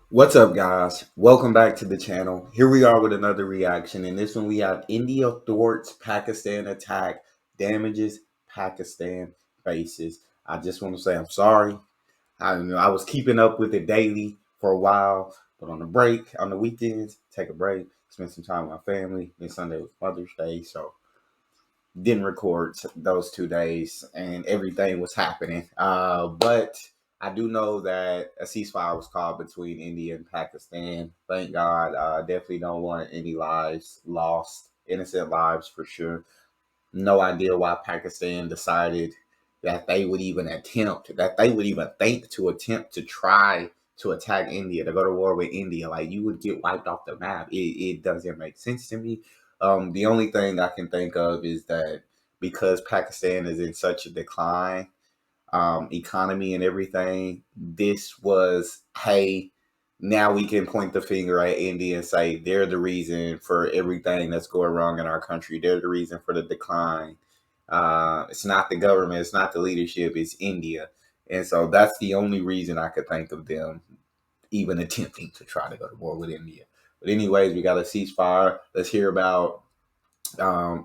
What's up, guys? Welcome back to the channel. Here we are with another reaction. In this one, we have India thwarts Pakistan attack, damages Pakistan bases. I just want to say I'm sorry. I was keeping up with it daily for a while, but on the break, on the weekends, take a break, spend some time with my family. And Sunday was Mother's Day, so didn't record those 2 days, and everything was happening. But I do know that a ceasefire was called between India and Pakistan. Thank God. Definitely don't want any lives lost, innocent lives for sure. No idea why Pakistan decided that they would even think to attempt to try to attack India, to go to war with India. Like, you would get wiped off the map. It doesn't make sense to me. The only thing I can think of is that because Pakistan is in such a decline, economy and everything, this was, hey, now we can point the finger at India and say they're the reason for everything that's going wrong in our country. They're the reason for the decline. It's not the government, it's not the leadership, it's India. And so that's the only reason I could think of them even attempting to try to go to war with India. But anyways, we got a ceasefire. Let's hear about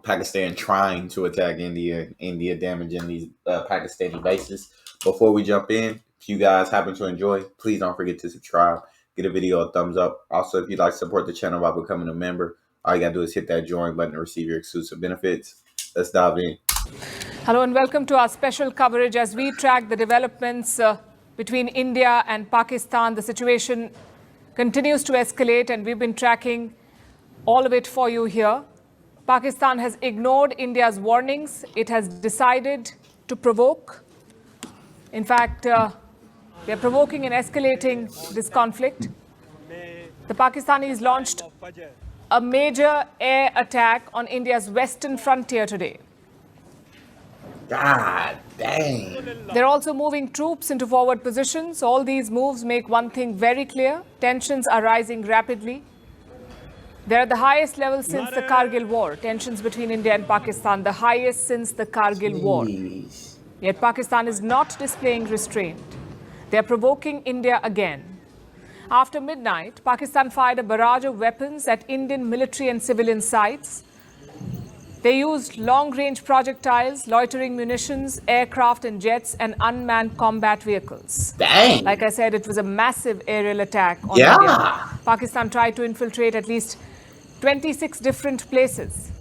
Pakistan trying to attack India, India damaging these Pakistani bases. Before we jump in, if you guys happen to enjoy, please don't forget to subscribe, get a video a thumbs up. Also, if you'd like to support the channel by becoming a member, all you gotta do is hit that join button to receive your exclusive benefits. Let's dive in. Hello and welcome to our special coverage as we track the developments between India and Pakistan. The situation continues to escalate and we've been tracking all of it for you here. Pakistan has ignored India's warnings. It has decided to provoke. In fact, they are provoking and escalating this conflict. The Pakistanis launched a major air attack on India's western frontier today. God dang. They're also moving troops into forward positions. All these moves make one thing very clear. Tensions are rising rapidly. They're at the highest level since the Kargil War. Tensions between India and Pakistan, the highest since the Kargil War. Yet Pakistan is not displaying restraint. They're provoking India again. After midnight, Pakistan fired a barrage of weapons at Indian military and civilian sites. They used long-range projectiles, loitering munitions, aircraft and jets, and unmanned combat vehicles. Dang. Like I said, it was a massive aerial attack on Yeah. India. Pakistan tried to infiltrate at least 26 different places.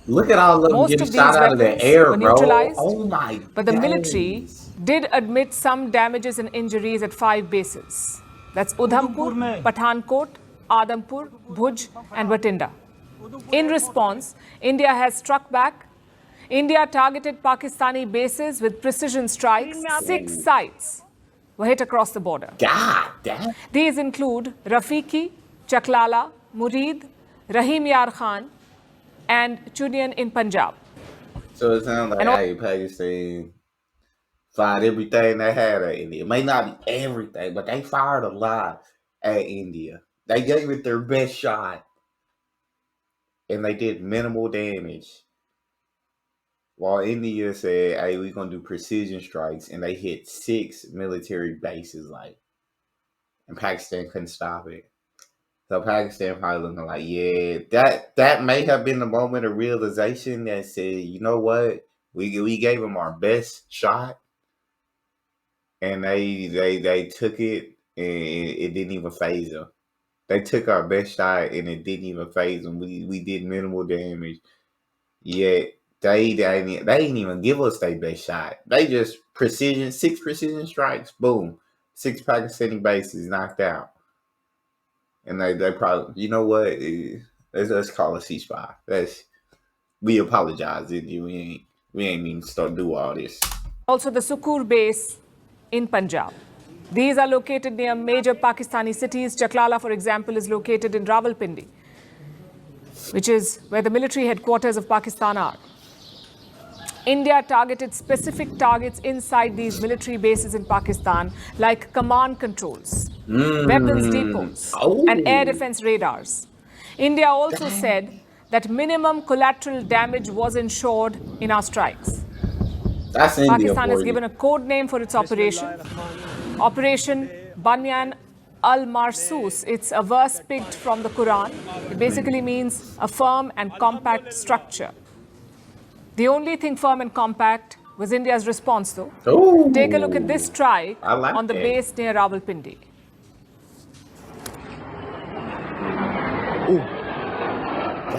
Look at all of them Most getting of these shot out of the weapons air, were bro. neutralized, Oh my but the days. military did admit some damages and injuries at 5 bases. That's Udhampur, Pathankot, Adampur, Bhuj, and Batinda. In response, India has struck back. India targeted Pakistani bases with precision strikes. 6 sites were hit across the border. God damn. These include Rafiki, Chaklala, Murid, Rahim Yar Khan, and Chunian in Punjab. So it sounds like, hey, Pakistan fired everything they had at India. It may not be everything, but they fired a lot at India. They gave it their best shot, and they did minimal damage. While India said, hey, we're going to do precision strikes, and they hit 6 military bases, and Pakistan couldn't stop it. So Pakistan probably looking like, yeah, that may have been the moment of realization that said, you know what, we gave them our best shot, and they took it, and it didn't even phase them. They took our best shot, and it didn't even phase them. We did minimal damage, yet they didn't even give us their best shot. They just 6 precision strikes, boom, 6 Pakistani bases knocked out. And they probably, you know what? Let's call a ceasefire. We apologize. We ain't mean to start do all this. Also, the Sukur base in Punjab. These are located near major Pakistani cities. Chaklala, for example, is located in Rawalpindi, which is where the military headquarters of Pakistan are. India targeted specific targets inside these military bases in Pakistan, like command controls, weapons depots, and air defense radars. India also said that minimum collateral damage was ensured in our strikes. That's India. Pakistan has given a code name for its operation, Operation Banyan al-Marsus. It's a verse picked from the Quran. It basically means a firm and compact structure. The only thing firm and compact was India's response, though. Ooh, Take a look at this strike I like on the it. base near Rawalpindi.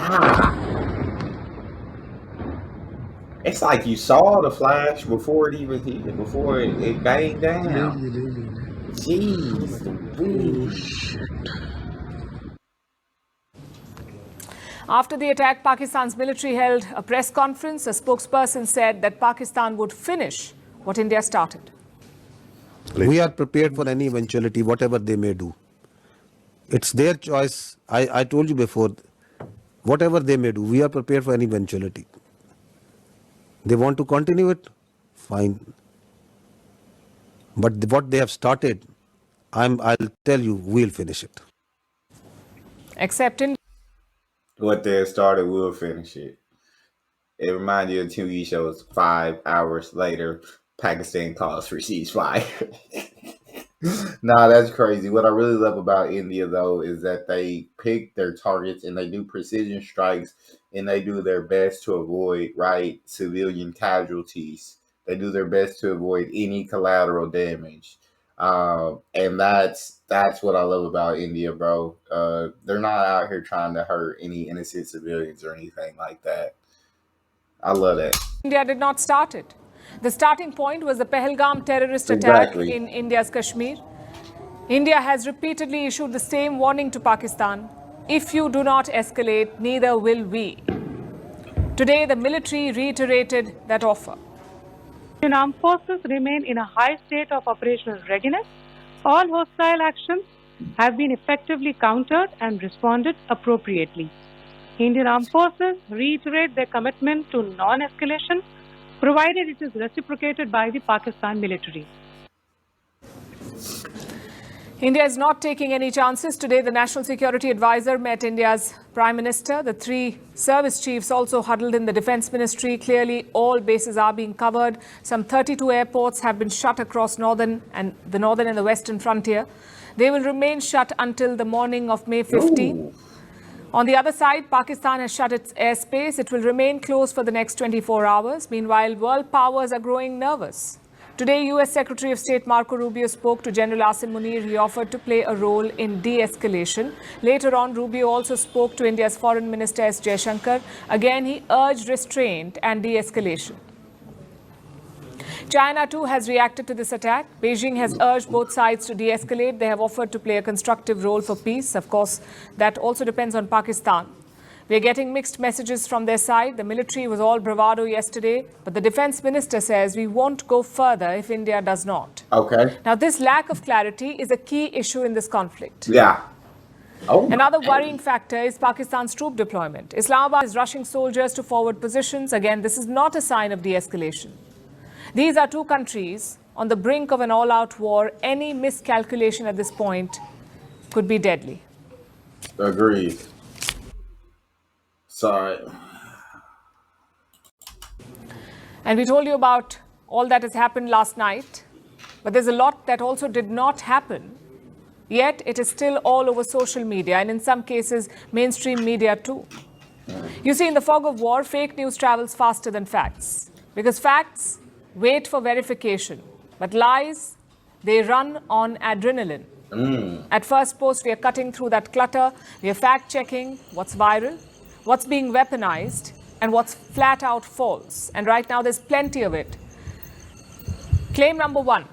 God. It's like you saw the flash before it even hit, before it banged down. Jeez, Louise. After the attack, Pakistan's military held a press conference. A spokesperson said that Pakistan would finish what India started. We are prepared for any eventuality, whatever they may do. It's their choice. I told you before, whatever they may do, we are prepared for any eventuality. They want to continue it, fine. But what they have started, I'll tell you, we'll finish it. Except in What they started, we'll finish it. It reminds you of TV shows. 5 hours later, Pakistan calls for ceasefire. Nah, that's crazy. What I really love about India, though, is that they pick their targets and they do precision strikes and they do their best to avoid, right, civilian casualties. They do their best to avoid any collateral damage. And that's what I love about India, bro. They're not out here trying to hurt any innocent civilians or anything like that. I love that. India did not start it. The starting point was the Pahalgam terrorist attack in India's Kashmir. India has repeatedly issued the same warning to Pakistan. If you do not escalate, neither will we. Today, the military reiterated that offer. Indian armed forces remain in a high state of operational readiness. All hostile actions have been effectively countered and responded appropriately. Indian armed forces reiterate their commitment to non-escalation, provided it is reciprocated by the Pakistan military. India is not taking any chances. Today, the National Security Advisor met India's Prime Minister. The three service chiefs also huddled in the Defence Ministry. Clearly, all bases are being covered. Some 32 airports have been shut across the northern and the western frontier. They will remain shut until the morning of May 15. Ooh. On the other side, Pakistan has shut its airspace. It will remain closed for the next 24 hours. Meanwhile, world powers are growing nervous. Today, U.S. Secretary of State Marco Rubio spoke to General Asim Munir. He offered to play a role in de-escalation. Later on, Rubio also spoke to India's Foreign Minister S. Jaishankar. Again, he urged restraint and de-escalation. China, too, has reacted to this attack. Beijing has urged both sides to de-escalate. They have offered to play a constructive role for peace. Of course, that also depends on Pakistan. We are getting mixed messages from their side. The military was all bravado yesterday, but the defense minister says we won't go further if India does not. Okay. Now, this lack of clarity is a key issue in this conflict. Yeah. Oh, Another worrying factor is Pakistan's troop deployment. Islamabad is rushing soldiers to forward positions. Again, this is not a sign of de-escalation. These are two countries on the brink of an all-out war. Any miscalculation at this point could be deadly. Agreed. Sorry. And we told you about all that has happened last night, but there's a lot that also did not happen. Yet it is still all over social media and in some cases mainstream media too. You see, in the fog of war, fake news travels faster than facts because facts wait for verification, but lies, they run on adrenaline. At first post, we are cutting through that clutter. We are fact-checking what's viral, what's being weaponized, and what's flat out false. And right now, there's plenty of it. Claim number one,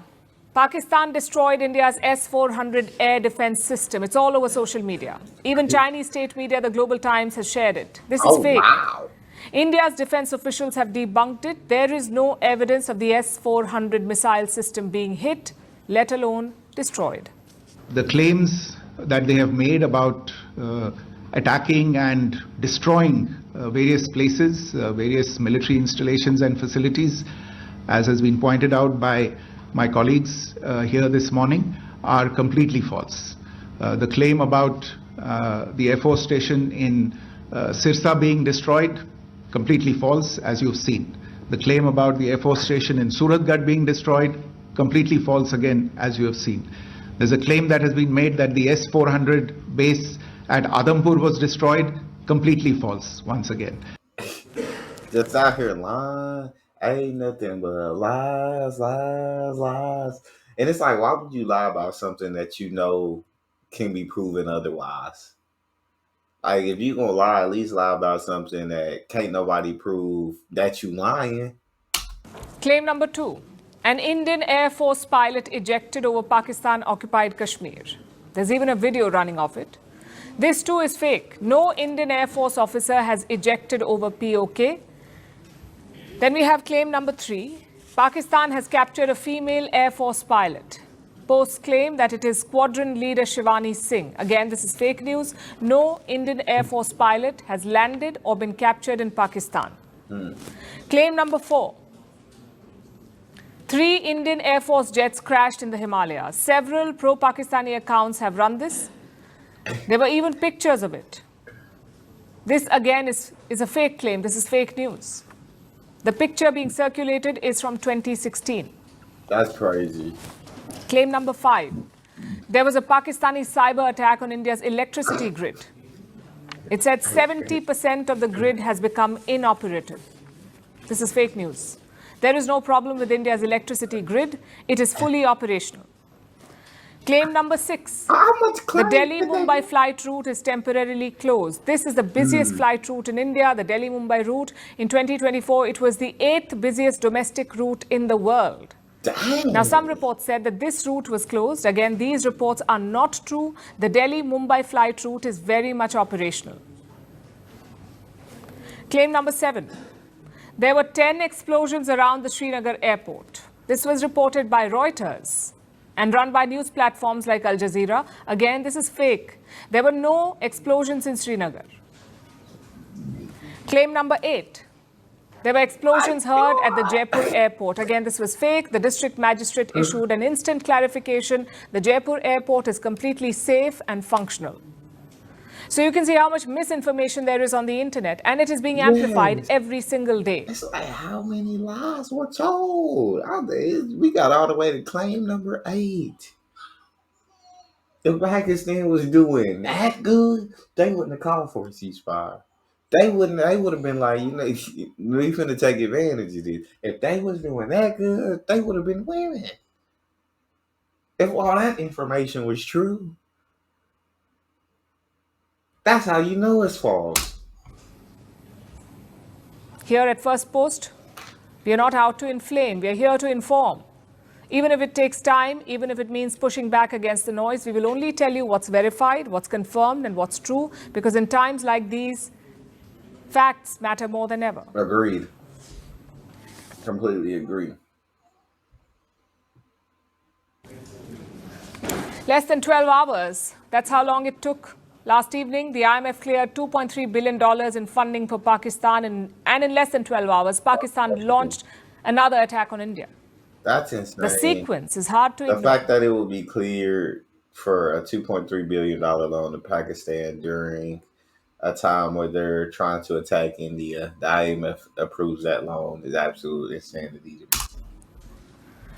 Pakistan destroyed India's S-400 air defense system. It's all over social media. Even Chinese state media, the Global Times, has shared it. This is fake. Wow. India's defense officials have debunked it. There is no evidence of the S-400 missile system being hit, let alone destroyed. The claims that they have made about attacking and destroying various places, various military installations and facilities, as has been pointed out by my colleagues here this morning, are completely false. The claim about the Air Force station in Sirsa being destroyed, completely false, as you've seen. The claim about the Air Force station in Suratgarh being destroyed, completely false again, as you have seen. There's a claim that has been made that the S-400 base at Adampur was destroyed. Completely false, once again. Just out here lying. Ain't nothing but lies, lies, lies. And it's like, why would you lie about something that you know can be proven otherwise? Like, if you gonna lie, at least lie about something that can't nobody prove that you lying. Claim number 2. An Indian Air Force pilot ejected over Pakistan-occupied Kashmir. There's even a video running of it. This too is fake. No Indian Air Force officer has ejected over POK. Then we have claim number 3. Pakistan has captured a female Air Force pilot. Posts claim that it is squadron leader Shivani Singh. Again, this is fake news. No Indian Air Force pilot has landed or been captured in Pakistan. Claim number 4. 3 Indian Air Force jets crashed in the Himalayas. Several pro-Pakistani accounts have run this. There were even pictures of it. This again is a fake claim. This is fake news. The picture being circulated is from 2016. That's crazy. Claim number 5. There was a Pakistani cyber attack on India's electricity grid. It said 70% of the grid has become inoperative. This is fake news. There is no problem with India's electricity grid. It is fully operational. Claim number 6. The Delhi-Mumbai flight route is temporarily closed. This is the busiest flight route in India, the Delhi-Mumbai route. In 2024, it was the 8th busiest domestic route in the world. Dang. Now, some reports said that this route was closed. Again, these reports are not true. The Delhi-Mumbai flight route is very much operational. Claim number 7. There were 10 explosions around the Srinagar airport. This was reported by Reuters and run by news platforms like Al Jazeera. Again, this is fake. There were no explosions in Srinagar. Claim number 8. There were explosions heard at the Jaipur airport. Again, this was fake. The district magistrate issued an instant clarification. The Jaipur airport is completely safe and functional. So you can see how much misinformation there is on the internet, and it is being amplified every single day. It's like, how many lies were told? We got all the way to claim number 8. If Pakistan was doing that good, they wouldn't have called for a ceasefire. They would have been like, we finna take advantage of this. If they was doing that good, they would have been winning. If all that information was true, that's how you know it's false. Here at First Post, we are not out to inflame. We are here to inform. Even if it takes time, even if it means pushing back against the noise, we will only tell you what's verified, what's confirmed, and what's true. Because in times like these, facts matter more than ever. Agreed. Completely agree. Less than 12 hours. That's how long it took. Last evening, the IMF cleared $2.3 billion in funding for Pakistan, and in less than 12 hours, Pakistan launched another attack on India. That's insane. The sequence is hard to ignore. The fact that it will be cleared for a $2.3 billion loan to Pakistan during a time where they're trying to attack India, the IMF approves that loan, is absolute insanity to me.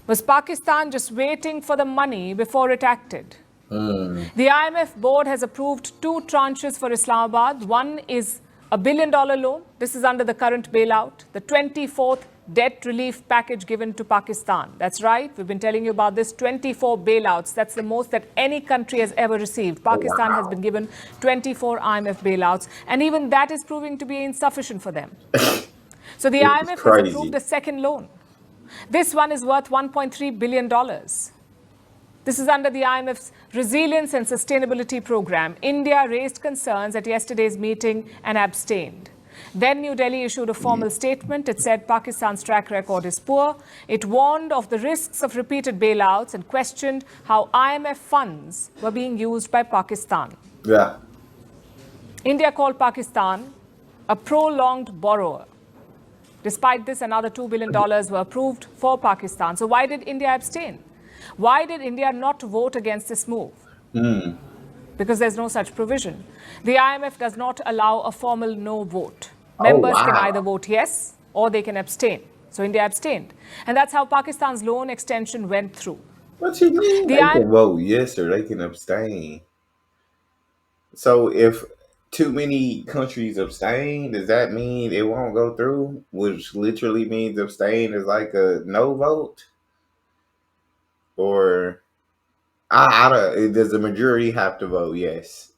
Was Pakistan just waiting for the money before it acted? The IMF board has approved 2 tranches for Islamabad. One is a $1 billion loan. This is under the current bailout, the 24th debt relief package given to Pakistan. That's right. We've been telling you about this. 24 bailouts. That's the most that any country has ever received. Pakistan has been given 24 IMF bailouts. And even that is proving to be insufficient for them. So the IMF has approved a second loan. This one is worth $1.3 billion. This is under the IMF's Resilience and Sustainability Program. India raised concerns at yesterday's meeting and abstained. Then New Delhi issued a formal statement. It said Pakistan's track record is poor. It warned of the risks of repeated bailouts and questioned how IMF funds were being used by Pakistan. Yeah. India called Pakistan a prolonged borrower. Despite this, another $2 billion were approved for Pakistan. So why did India abstain? Why did India not vote against this move? Because there's no such provision. The IMF does not allow a formal no vote. Members can either vote yes or they can abstain. So India abstained. And that's how Pakistan's loan extension went through. What you mean? The They I- can vote yes or they can abstain. So if too many countries abstain, does that mean it won't go through? Which literally means abstain is like a no vote, or I don't. Does the majority have to vote yes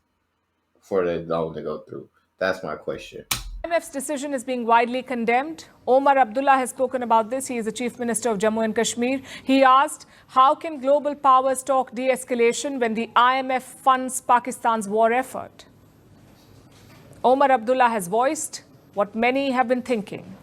for the loan to go through? That's my question. IMF's decision is being widely condemned. Omar Abdullah has spoken about this. He is the Chief Minister of Jammu and Kashmir. He asked, how can global powers talk de-escalation when the IMF funds Pakistan's war effort? Omar Abdullah has voiced what many have been thinking,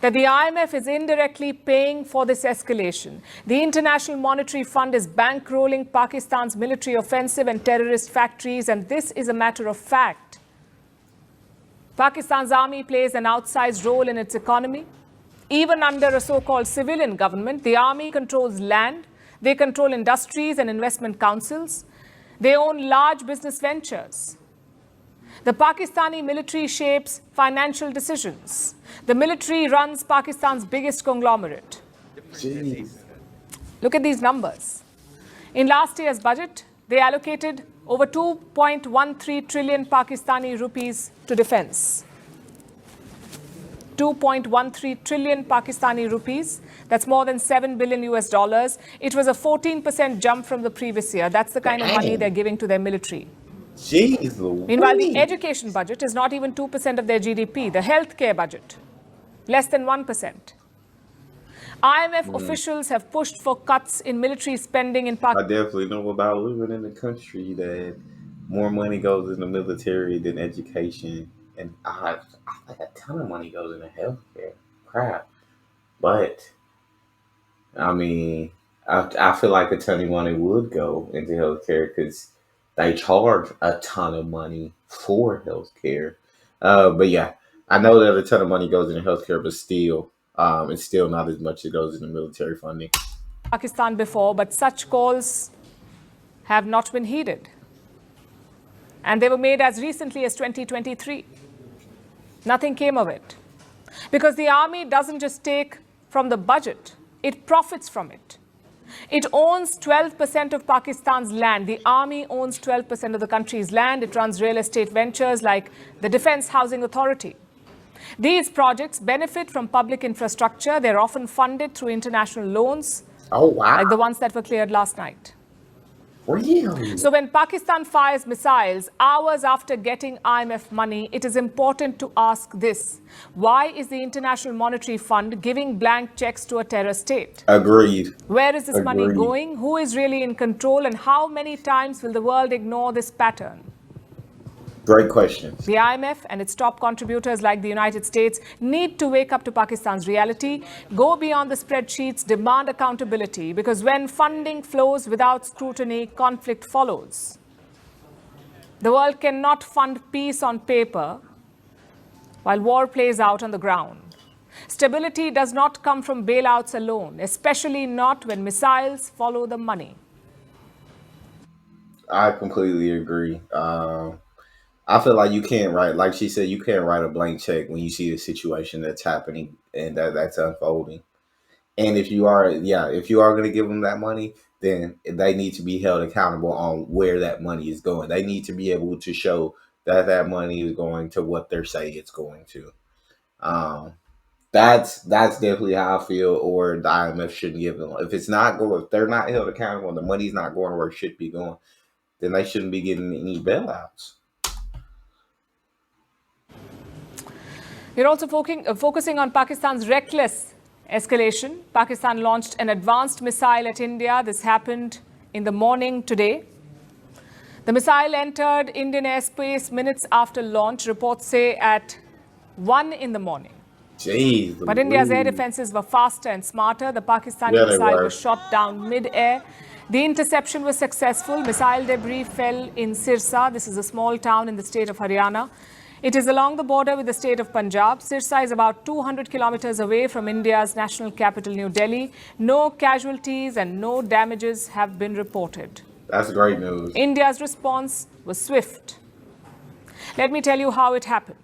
that the IMF is indirectly paying for this escalation. The International Monetary Fund is bankrolling Pakistan's military offensive and terrorist factories, and this is a matter of fact. Pakistan's army plays an outsized role in its economy. Even under a so-called civilian government, the army controls land, they control industries and investment councils, they own large business ventures. The Pakistani military shapes financial decisions. The military runs Pakistan's biggest conglomerate. Jeez. Look at these numbers. In last year's budget, they allocated over 2.13 trillion Pakistani rupees to defense. 2.13 trillion Pakistani rupees. That's more than 7 billion US dollars. It was a 14% jump from the previous year. That's the kind of money they're giving to their military. Jeez Louise. Meanwhile, the education budget is not even 2% of their GDP. The healthcare budget, less than 1%. IMF officials have pushed for cuts in military spending in I Pakistan. definitely know about living in a country that more money goes in the military than education, and I think a ton of money goes into healthcare. Crap, but I mean, I feel like a ton of money would go into healthcare because they charge a ton of money for healthcare. But yeah, I know that a ton of money goes into healthcare, but still, it's still not as much as goes into military funding. Pakistan before, but such calls have not been heeded. And they were made as recently as 2023. Nothing came of it. Because the army doesn't just take from the budget, it profits from it. It owns 12% of Pakistan's land. The army owns 12% of the country's land. It runs real estate ventures like the Defense Housing Authority. These projects benefit from public infrastructure. They're often funded through international loans, Oh wow! like the ones that were cleared last night. Really? So when Pakistan fires missiles hours after getting IMF money, it is important to ask this. Why is the International Monetary Fund giving blank checks to a terror state? Agreed. Where is this money Agreed. going? Who is really in control? And how many times will the world ignore this pattern? Great questions. The IMF and its top contributors like the United States need to wake up to Pakistan's reality, go beyond the spreadsheets, demand accountability, because when funding flows without scrutiny, conflict follows. The world cannot fund peace on paper while war plays out on the ground. Stability does not come from bailouts alone, especially not when missiles follow the money. I completely agree. I feel like you can't write, like she said, you can't write a blank check when you see a situation that's happening and that's unfolding. And if you are, if you are going to give them that money, then they need to be held accountable on where that money is going. They need to be able to show that that money is going to what they're saying it's going to. That's definitely how I feel. Or the IMF shouldn't give them. If it's not going, if they're not held accountable, and the money's not going where it should be going, then they shouldn't be getting any bailouts. We're also focusing on Pakistan's reckless escalation. Pakistan launched an advanced missile at India. This happened in the morning today. The missile entered Indian airspace minutes after launch, reports say at 1 in the morning. Jeez, But India's air defenses were faster and smarter. The Pakistani missile was shot down mid-air. The interception was successful. Missile debris fell in Sirsa. This is a small town in the state of Haryana. It is along the border with the state of Punjab. Sirsa is about 200 kilometers away from India's national capital, New Delhi. No casualties and no damages have been reported. That's great news. India's response was swift. Let me tell you how it happened.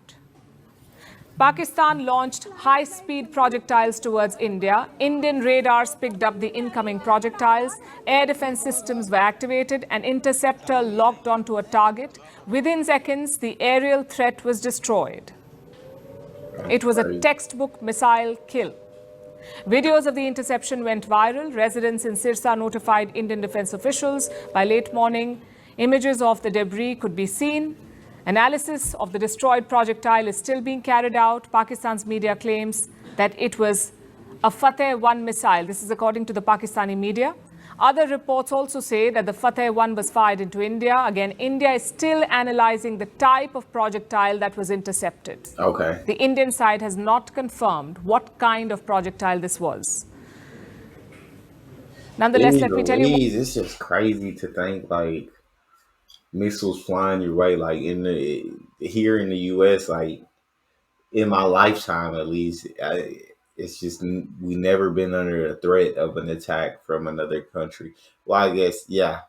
Pakistan launched high-speed projectiles towards India. Indian radars picked up the incoming projectiles. Air defense systems were activated. An interceptor locked onto a target. Within seconds, the aerial threat was destroyed. It was a textbook missile kill. Videos of the interception went viral. Residents in Sirsa notified Indian defense officials. By late morning, images of the debris could be seen. Analysis of the destroyed projectile is still being carried out. Pakistan's media claims that it was a Fateh-1 missile. This is according to the Pakistani media. Other reports also say that the Fateh-1 was fired into India. Again, India is still analyzing the type of projectile that was intercepted. Okay. The Indian side has not confirmed what kind of projectile this was. Nonetheless, let me tell you. It's just crazy to think like missiles flying your way, like here in the U.S. Like in my lifetime, at least, it's just we never been under a threat of an attack from another country. Well, I guess yeah,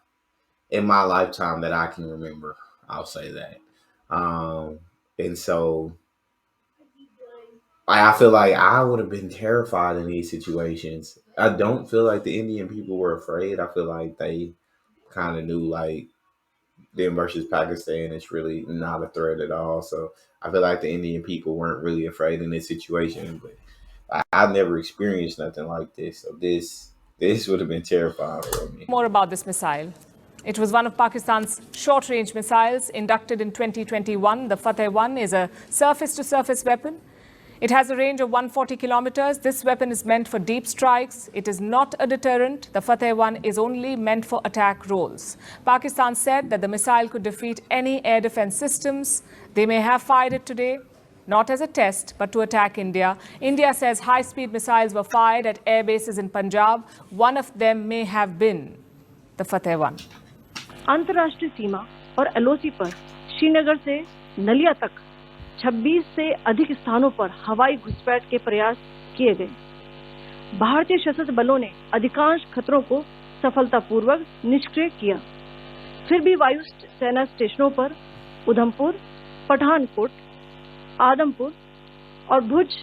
in my lifetime that I can remember, I'll say that. And so I feel like I would have been terrified in these situations. I don't feel like the Indian people were afraid. I feel like they kind of knew like them versus Pakistan is really not a threat at all. So I feel like the Indian people weren't really afraid in this situation. But I've never experienced nothing like this. So this would have been terrifying for me. More about this missile. It was one of Pakistan's short-range missiles inducted in 2021. The Fateh-1 is a surface-to-surface weapon. It has a range of 140 kilometers. This weapon is meant for deep strikes. It is not a deterrent. The Fateh-1 is only meant for attack roles. Pakistan said that the missile could defeat any air defense systems. They may have fired it today, not as a test, but to attack India. India says high-speed missiles were fired at air bases in Punjab. One of them may have been the Fateh-1. अंतर्राष्ट्रीय सीमा और LOC पर श्रीनगर से नलिया तक 26 से अधिक स्थानों पर हवाई घुसपैठ के प्रयास किए गए। भारतीय सशस्त्र बलों ने अधिकांश खतरों को सफलतापूर्वक निष्क्रिय किया। फिर भी वायु सेना स्टेशनों पर उधमपुर, पठानकोट, आदमपुर और भुज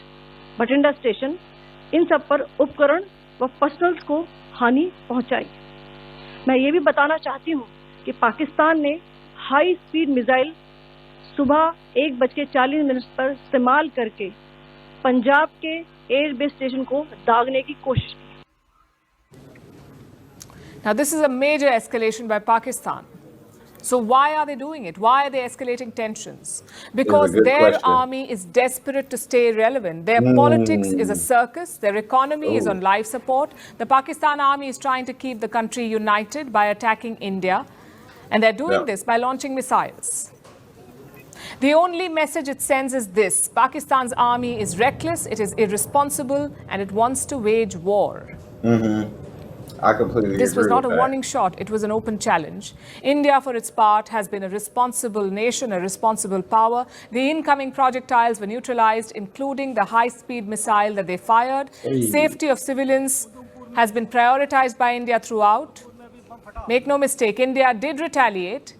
बठिंडा स्टेशन, इन सब पर उपकरण व पर्सनल्स को हानि पहुंचाई। मैं ये भी बताना चाहती हूँ कि पाकिस्तान ने हाई स्पीड मिसाइल सुबह 1:40 पर इस्तेमाल करके पंजाब के एयरबेस स्टेशन को दागने की कोशिश की। Now this is a major escalation by Pakistan. So why are they doing it? Why are they escalating tensions? Because their army is desperate to stay relevant. Their politics is a circus. Their economy is on life support. The Pakistan army is trying to keep the country united by attacking India. And they're doing this by launching missiles. The only message it sends is this: Pakistan's army is reckless, it is irresponsible, and it wants to wage war. I completely agree. This was not a that. warning shot, it was an open challenge. India, for its part, has been a responsible nation, a responsible power. The incoming projectiles were neutralized, including the high-speed missile that they fired. Safety of civilians has been prioritized by India throughout. Make no mistake, India did retaliate,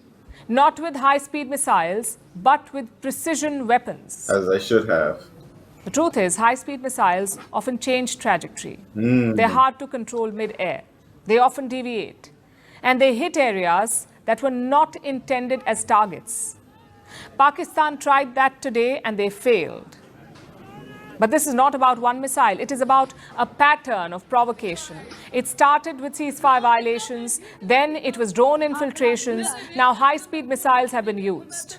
not with high-speed missiles, but with precision weapons. As they should have. The truth is, high-speed missiles often change trajectory. They're hard to control mid-air. They often deviate. And they hit areas that were not intended as targets. Pakistan tried that today and they failed. But this is not about one missile. It is about a pattern of provocation. It started with ceasefire violations, then it was drone infiltrations, now high-speed missiles have been used.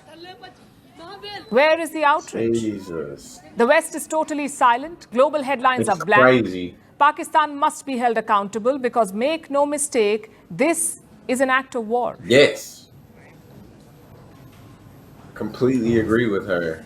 Where is the outrage? Jesus. The West is totally silent. Global headlines are blank. Crazy. Pakistan must be held accountable because, make no mistake, this is an act of war. Yes. Completely agree with her.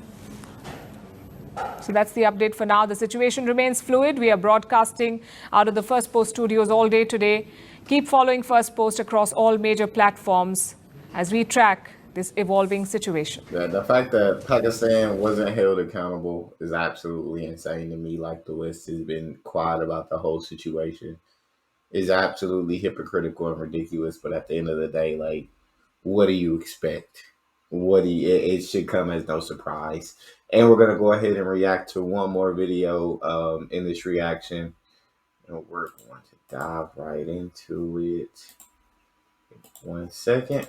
So that's the update for now. The situation remains fluid. We are broadcasting out of the First Post studios all day today. Keep following First Post across all major platforms as we track this evolving situation. Yeah, the fact that Pakistan wasn't held accountable is absolutely insane to me. Like the West has been quiet about the whole situation is absolutely hypocritical and ridiculous. But at the end of the day, like, what do you expect it should come as no surprise. And we're gonna go ahead and react to one more video in this reaction. And we're going to dive right into it. 1 second.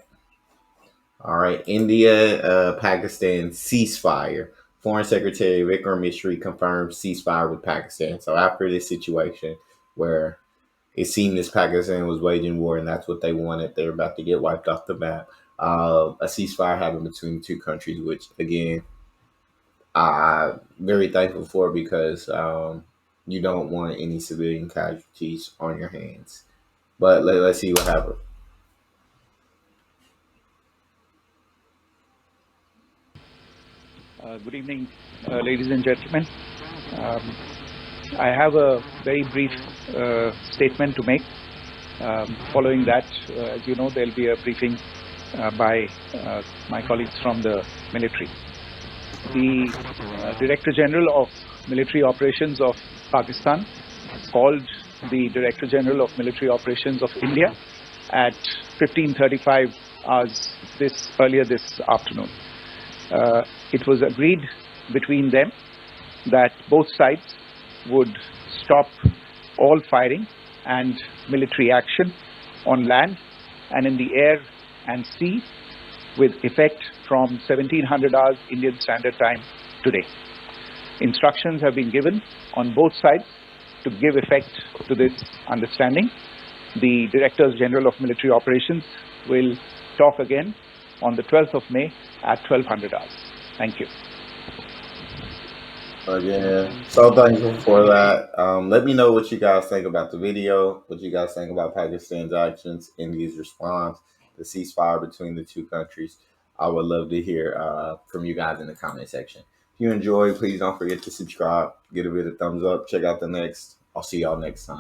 All right, India, Pakistan ceasefire. Foreign Secretary Vikram Misri confirmed ceasefire with Pakistan. So after this situation where it seemed as Pakistan was waging war and that's what they wanted, they're about to get wiped off the map. A ceasefire happened between the two countries, which again, I'm very thankful for because you don't want any civilian casualties on your hands. But let's see what happens. Good evening, ladies and gentlemen. I have a very brief statement to make. Following that, as you know, there will be a briefing by my colleagues from the military. The Director General of Military Operations of Pakistan called the Director General of Military Operations of India at 15:35 hours earlier this afternoon. It was agreed between them that both sides would stop all firing and military action on land and in the air and sea with effect from 1700 hours Indian Standard Time today. Instructions have been given on both sides to give effect to this understanding. The Directors General of Military Operations will talk again on the 12th of May at 1200 hours. Thank you. Again, so thankful for that. Let me know what you guys think about the video, what you guys think about Pakistan's actions, India's response, the ceasefire between the two countries. I would love to hear from you guys in the comment section. If you enjoy, please don't forget to subscribe, give it a thumbs up, check out the next. I'll see y'all next time.